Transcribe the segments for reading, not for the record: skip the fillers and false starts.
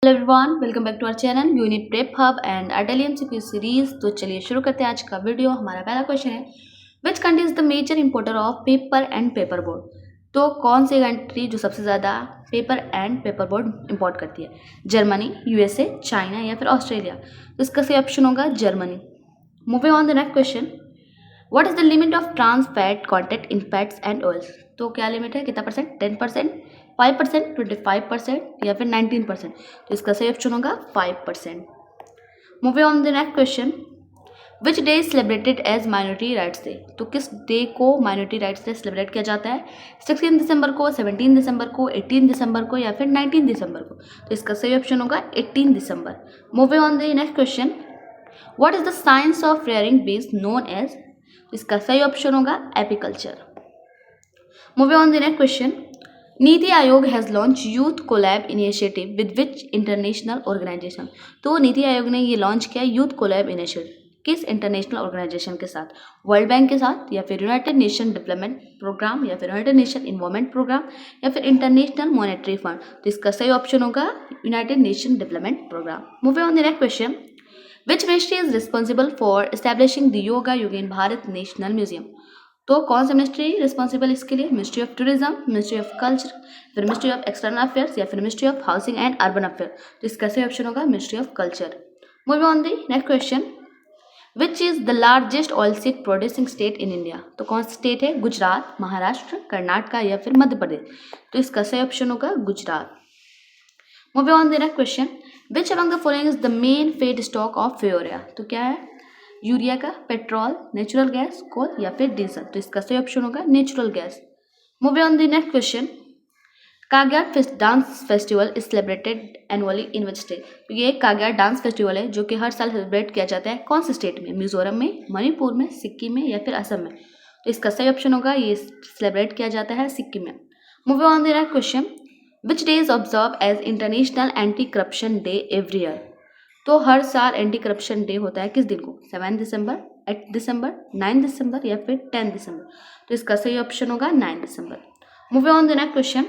Hello everyone, welcome back to our channel Unit Prep Hub and Atal MCQ series. तो चलिए शुरू करते हैं आज का वीडियो। हमारा पहला क्वेश्चन है, which country is the major importer of paper and paper board. तो कौन सी कंट्री जो सबसे ज़्यादा paper and paper board import करती है? जर्मनी, यूएसए, चाइना या फिर ऑस्ट्रेलिया। तो इसका सही ऑप्शन होगा Germany. Moving on the next question, what is the limit of trans fat content in fats and oils. तो क्या लिमिट है, कितना परसेंट? 10%, 5%, 25% या फिर 19%। तो इसका सही ऑप्शन होगा 5%। Moving on the next question, which day is celebrated as minority rights day. तो किस डे को माइनॉरिटी राइट्स डे सेलिब्रेट किया जाता है? 16 दिसंबर को, 17 दिसंबर को, 18 दिसंबर को या फिर 19 दिसंबर को। तो इसका सही ऑप्शन होगा 18 दिसंबर। Moving on the next question, what is the science of rearing bees known as. इसका सही ऑप्शन होगा apiculture. Moving on the next question, NITI Aayog has launch youth collab initiative with which international organisation. तो नीति आयोग ने ये launch किया youth collab initiative किस international organisation के साथ? वर्ल्ड बैंक के साथ या फिर यूनाइटेड नेशन डेवलपमेंट प्रोग्राम या फिर यूनाइटेड नेशन इन्वायरमेंट प्रोग्राम या फिर इंटरनेशनल मॉनेटरी फंड। तो इसका सही ऑप्शन होगा United Nation Development Programme. Moving on the next question, which ministry is responsible for establishing the yoga Yogen Bharat national museum. तो कौन सा मिनिस्ट्री रिस्पॉन्सिबल इसके लिए? Ministry of tourism, ministry of culture, फिर मिनिस्ट्री ऑफ एक्सटर्नल अफेयर्स या फिर ministry of housing and urban affair. तो इसका सही ऑप्शन होगा ministry of culture. Moving on the next question, which is the largest oil seed producing state in India. तो कौन सा स्टेट है? गुजरात, महाराष्ट्र, कर्नाटका या फिर मध्य प्रदेश। तो इसका सही ऑप्शन होगा Gujarat. Moving on the next question, which among the following is the main feed stock of urea. तो क्या है? यूरिया का पेट्रोल, नेचुरल गैस, कोल या फिर डीजल। तो इसका सही ऑप्शन होगा natural gas. Moving on the next question, काग्यार dance festival is celebrated annually in which state. तो ये काग्यार डांस फेस्टिवल है जो कि हर साल सेलिब्रेट किया जाता है कौन से स्टेट में? मिजोरम में, मणिपुर में, सिक्किम में या फिर असम में। तो इसका सही ऑप्शन होगा ये सेलिब्रेट किया जाता है सिक्किम में। Moving on the next question, which day is observe as international anti corruption day every year. तो हर साल एंटी करप्शन डे होता है किस दिन को? 7 दिसंबर, 8 दिसंबर, 9 दिसंबर या फिर 10 दिसंबर। तो इसका सही ऑप्शन होगा 9 दिसंबर। Moving on the next question,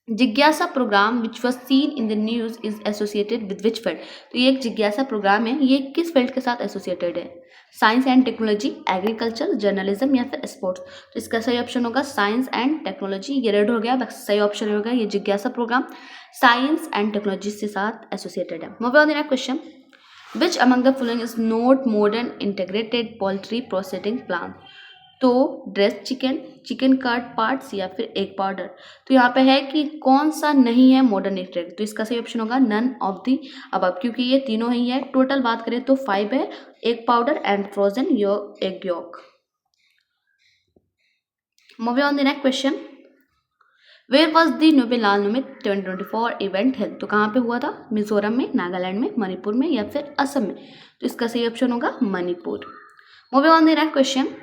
जिज्ञासा programme which was seen in the news is associated with which field. तो ये एक जिज्ञासा प्रोग्राम है, ये किस फील्ड के साथ एसोसिएटेड है? Science and technology, agriculture, journalism या फिर स्पोर्ट्स। तो इसका सही ऑप्शन होगा साइंस एंड टेक्नोलॉजी। ये रेड हो गया, सही ऑप्शन होगा ये जिज्ञासा प्रोग्राम साइंस एंड टेक्नोलॉजी के साथ एसोसिएटेड है। Moving on the next question, which among the following is not modern integrated poultry processing plant. तो dressed chicken, chicken cut parts या फिर एग पाउडर। तो यहाँ पे है कि कौन सा नहीं है मॉडर्न इंटीग्रेटेड। तो इसका सही ऑप्शन होगा नन ऑफ दी अबव, क्योंकि ये तीनों ही है। टोटल बात करें तो 5 है, egg powder and frozen egg yolk. Moving on the next question, where was the नोबेलाल नोमित 2024 इवेंट हेल्ड। तो कहाँ पे हुआ था? मिजोरम में, नागालैंड में, मणिपुर में या फिर असम में। तो इसका सही ऑप्शन होगा Manipur. Moving on the next question,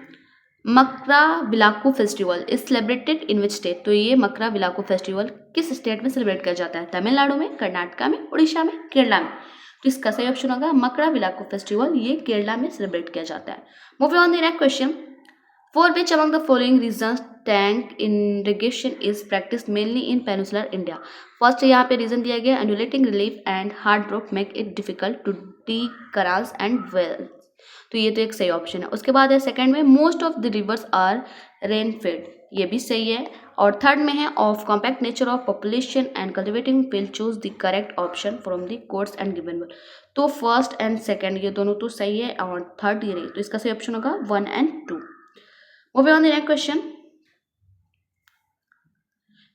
Makara Vilakku festival is celebrated in which state. तो ये मकरा विलाकू फेस्टिवल किस स्टेट में सेलिब्रेट किया जाता है? तमिलनाडु में, कर्नाटका में, उड़ीसा में, केरला में। तो इसका सही ऑप्शन होगा मकरा विलाकू फेस्टिवल, ये केरला में सेलिब्रेट किया जाता है। Moving on the next question, for which among the following reasons tank irrigation is practice mainly in peninsular India. First यहाँ पे रीजन दिया गया, undulating relief and hard drop make it difficult to dig canals and wells. तो ये तो एक सही option है। उसके बाद है सेकंड में, most of the rivers are rain fed, ये भी सही है। और थर्ड में है, of compact nature of population and cultivating will choose the correct option from the codes and given one. तो फर्स्ट एंड सेकंड ये दोनों तो सही है और थर्ड ये नहीं। तो इसका सही ऑप्शन होगा 1 and 2। Moving on the next question,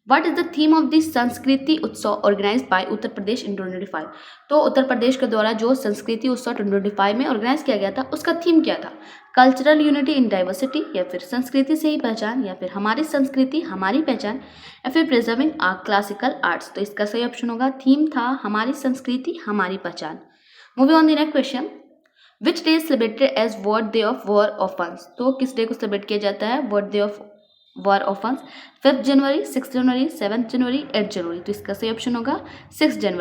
what is the theme of the संस्कृति उत्सव ऑर्गेनाइज्ड बाय उत्तर प्रदेश इन 2025। तो उत्तर प्रदेश के द्वारा जो संस्कृति उत्सव 2025 में ऑर्गेनाइज किया गया था उसका थीम क्या था? कल्चरल यूनिटी इन डाइवर्सिटी या फिर संस्कृति से ही पहचान या फिर हमारी संस्कृति हमारी पहचान या फिर प्रिजर्विंग क्लासिकल आर्ट्स। तो इसका सही ऑप्शन होगा थीम था हमारी संस्कृति हमारी पहचान। Moving on the next question, which day is celebrated as world day of war orphans. तो किस डे को सेलिब्रेट किया जाता है world day of war orphans? 5 जनवरी, 6 जनवरी, 7 जनवरी, 8 जनवरी। तो इसका सही ऑप्शन होगा 6 जनवरी।